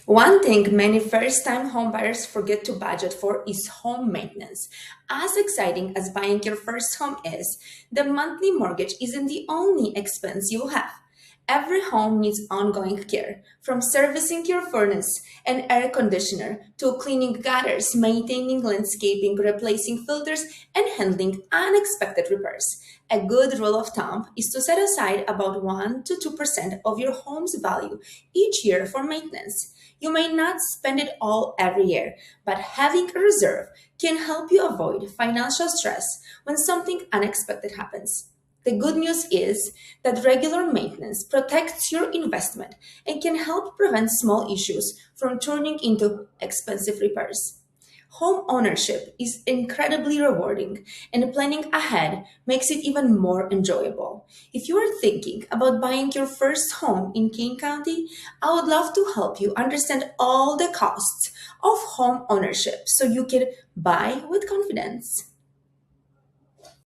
One thing many first-time homebuyers forget to budget for is home maintenance. As exciting as buying your first home is, the monthly mortgage isn't the only expense you'll have. Every home needs ongoing care, from servicing your furnace and air conditioner to cleaning gutters, maintaining landscaping, replacing filters, and handling unexpected repairs. A good rule of thumb is to set aside about 1 to 2% of your home's value each year for maintenance. You may not spend it all every year, but having a reserve can help you avoid financial stress when something unexpected happens. The good news is that regular maintenance protects your investment and can help prevent small issues from turning into expensive repairs. Home ownership is incredibly rewarding, and planning ahead makes it even more enjoyable. If you are thinking about buying your first home in King County, I would love to help you understand all the costs of home ownership so you can buy with confidence.